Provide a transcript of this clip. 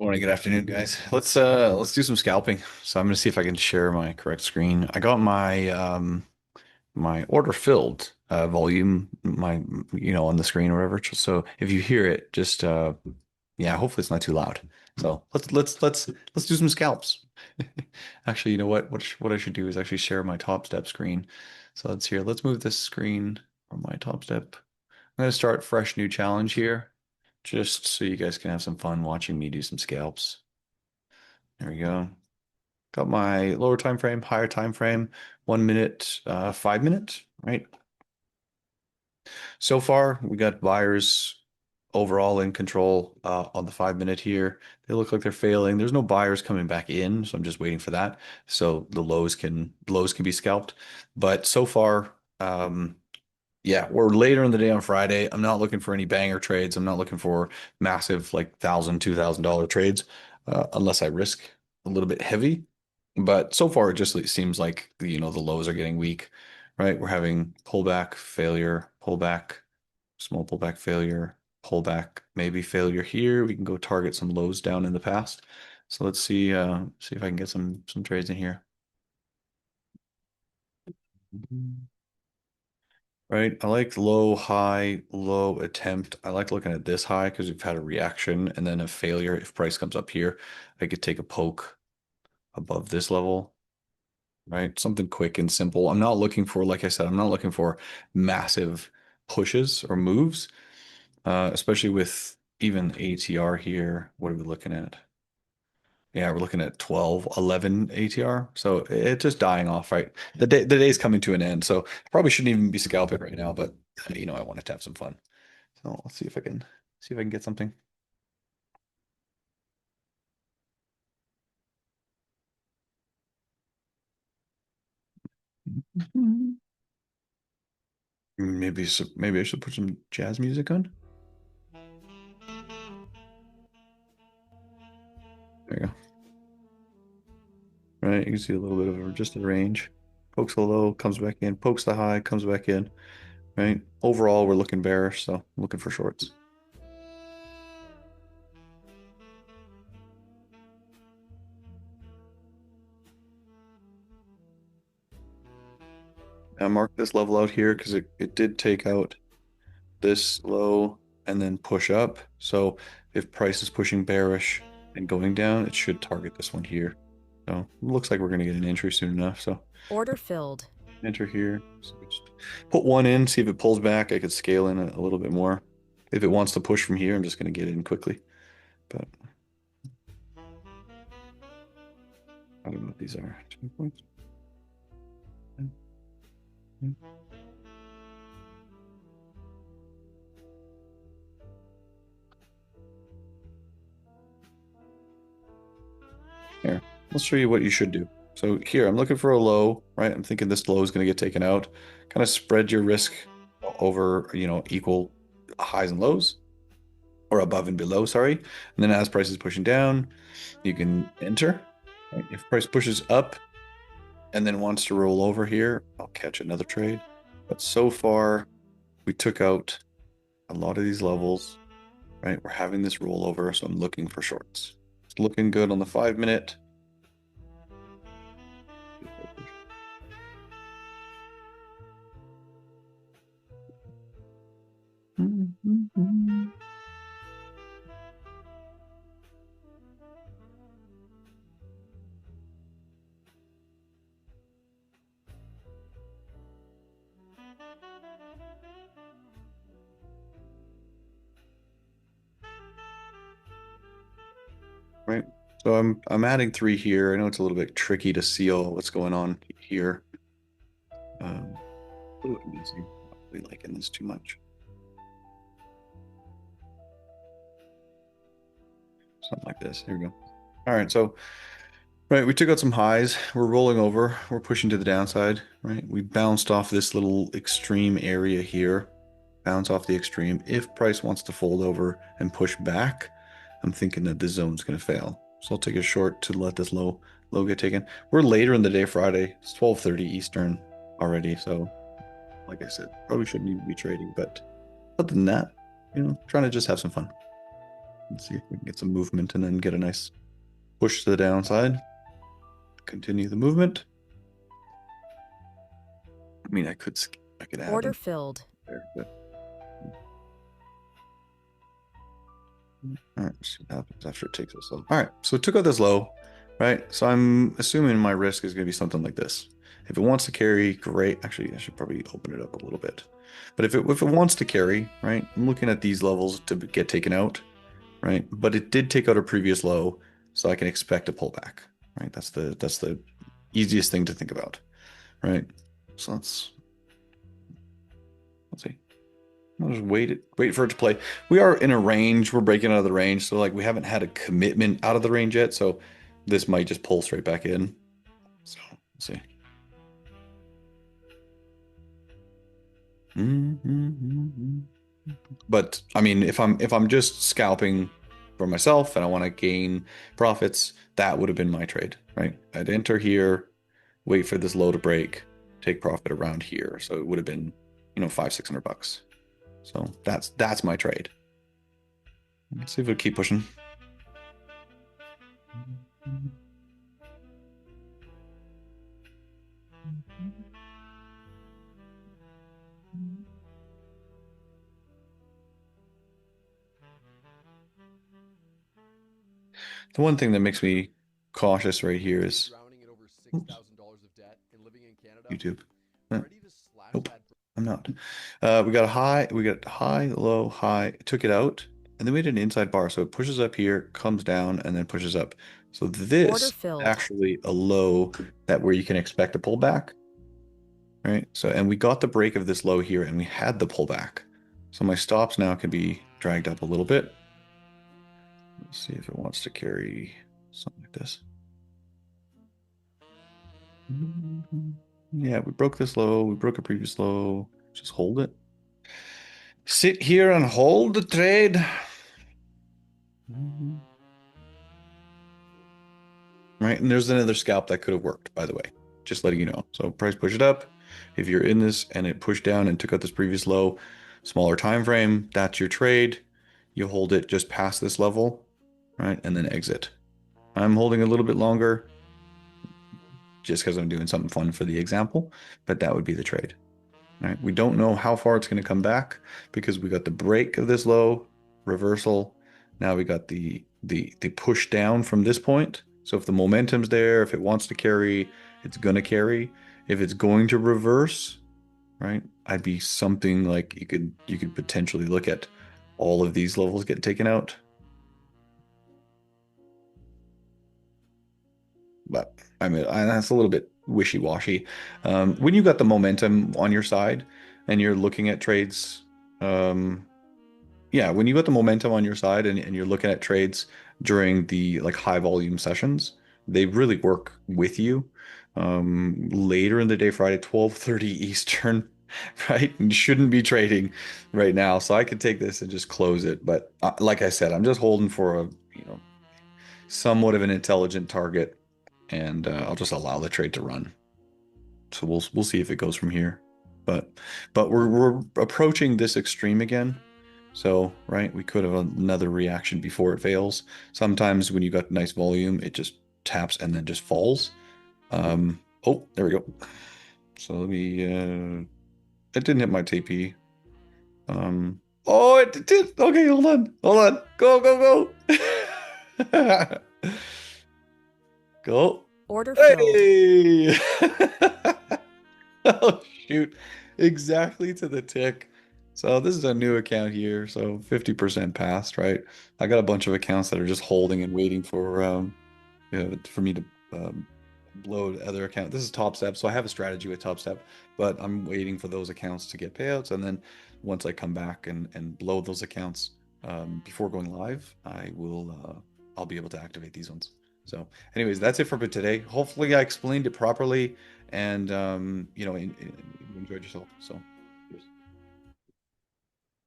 Morning, good afternoon, guys. Let's do some scalping. So I'm gonna see if I can share my correct screen. I got my order filled volume on the screen or whatever. So if you hear it, just yeah, hopefully it's not too loud. So let's do some scalps. Actually, you know what? What I should do is actually share my Top Step screen. So let's move this screen from my Top Step. I'm gonna start fresh new challenge here, just so you guys can have some fun watching me do some scalps. There we go. Got my lower time frame, higher time frame, 1 minute, 5 minutes, right? So far, we got buyers overall in control on the 5 minute here. They look like they're failing. There's no buyers coming back in, so I'm just waiting for that. So the lows can be scalped. But so far, yeah, we're later in the day on Friday. I'm not looking for any banger trades. I'm not looking for massive like $1,000, $2,000 trades unless I risk a little bit heavy. But so far, it just seems like the lows are getting weak, right? We're having pullback, failure, pullback, small pullback, failure, pullback, maybe failure here. We can go target some lows down in the past. So let's see if I can get some trades in here. Right. I like low, high, low attempt. I like looking at this high because we've had a reaction and then a failure. If price comes up here, I could take a poke above this level, right? Something quick and simple. I'm not looking for, like I said, I'm not looking for massive pushes or moves, especially with even ATR here. What are we looking at? Yeah, we're looking at 12, 11 ATR. So it's just dying off, right? The day's coming to an end. So I probably shouldn't even be scalping right now, but I wanted to have some fun. So let's see if I can get something. Maybe I should put some jazz music on. There you go. Right, you can see a little bit of just a range. Pokes the low, comes back in. Pokes the high, comes back in. Right. Overall, we're looking bearish, so I'm looking for shorts. I marked this level out here because it did take out this low and then push up. So if price is pushing bearish and going down, it should target this one here. So it looks like we're going to get an entry soon enough. So Order filled. enter here. So we just put one in, see if it pulls back. I could scale in a little bit more. If it wants to push from here, I'm just going to get in quickly. But I don't know what these are. 2 points. Here, let's show you what you should do. So here, I'm looking for a low, right? I'm thinking this low is going to get taken out. Kind of spread your risk over, equal highs and lows, or above and below, sorry. And then as price is pushing down, you can enter. Right? If price pushes up and then wants to roll over here, I'll catch another trade. But so far, we took out a lot of these levels, right? We're having this rollover, so I'm looking for shorts. It's looking good on the 5 minute. Right. So I'm adding three here. I know it's a little bit tricky to see all what's going on here. Um, ooh, I'm not really liking this too much. Something like this. Here we go. All right. So, right, we took out some highs. We're rolling over. We're pushing to the downside, right? We bounced off this little extreme area here. Bounce off the extreme. If price wants to fold over and push back, I'm thinking that this zone's going to fail. So I'll take a short to let this low get taken. We're later in the day Friday. It's 12:30 Eastern already. So like I said, probably shouldn't even be trading. But other than that, trying to just have some fun. Let's see if we can get some movement and then get a nice push to the downside. Continue the movement. I mean, I could add Order them filled. there, but all right, let's see what happens after it takes this low. All right, so it took out this low, right? So I'm assuming my risk is going to be something like this. If it wants to carry, great. Actually, I should probably open it up a little bit. But if it wants to carry, right? I'm looking at these levels to get taken out, right? But it did take out a previous low, so I can expect a pullback, right? That's the easiest thing to think about, right? So let's see. I'll just wait for it to play. We are in a range. We're breaking out of the range, so like we haven't had a commitment out of the range yet. So this might just pull straight back in. So we'll see. But I mean, if I'm just scalping for myself and I want to gain profits, that would have been my trade, right? I'd enter here, wait for this low to break, take profit around here. So it would have been, $500-600. So that's my trade. Let's see if it'll keep pushing. The one thing that makes me cautious right here is YouTube. Nope, I'm not. We got high, low, high, took it out, and then we did an inside bar. So it pushes up here, comes down, and then pushes up. So this Order is filled. actually a low that where you can expect a pullback, right? So, and we got the break of this low here, and we had the pullback. So my stops now can be dragged up a little bit. Let's see if it wants to carry something like this. Yeah, we broke this low. We broke a previous low. Just hold it. Sit here and hold the trade. Right, and there's another scalp that could have worked, by the way. Just letting you know. So price push it up. If you're in this and it pushed down and took out this previous low, smaller time frame, that's your trade. You hold it just past this level, right? And then exit. I'm holding a little bit longer just because I'm doing something fun for the example, but that would be the trade. Right? We don't know how far it's going to come back because we got the break of this low, reversal. Now we got the push down from this point. So if the momentum's there, if it wants to carry, it's going to carry. If it's going to reverse, right? I'd be something like you could potentially look at all of these levels get taken out. But I mean, that's a little bit wishy-washy. When you got the momentum on your side and you're looking at trades, yeah, when you got the momentum on your side and you're looking at trades during the like high volume sessions, they really work with you. Later in the day, Friday, 12:30 Eastern, right? You shouldn't be trading right now. So I could take this and just close it. But like I said, I'm just holding for somewhat of an intelligent target, and I'll just allow the trade to run. So we'll see if it goes from here. But we're approaching this extreme again. So, right, we could have another reaction before it fails. Sometimes when you got nice volume, it just taps and then just falls. Oh, there we go. So let me it didn't hit my TP. Oh, it did. Okay, hold on. Hold on. Go. Go. Order filled. Hey! Oh, shoot. Exactly to the tick. So this is a new account here, so 50% passed, right? I got a bunch of accounts that are just holding and waiting for me to blow the other account. This is Top Step, so I have a strategy with Top Step, but I'm waiting for those accounts to get payouts, and then once I come back and blow those accounts before going live, I'll be able to activate these ones. So, anyways, that's it for today. Hopefully, I explained it properly, and you enjoyed yourself. So.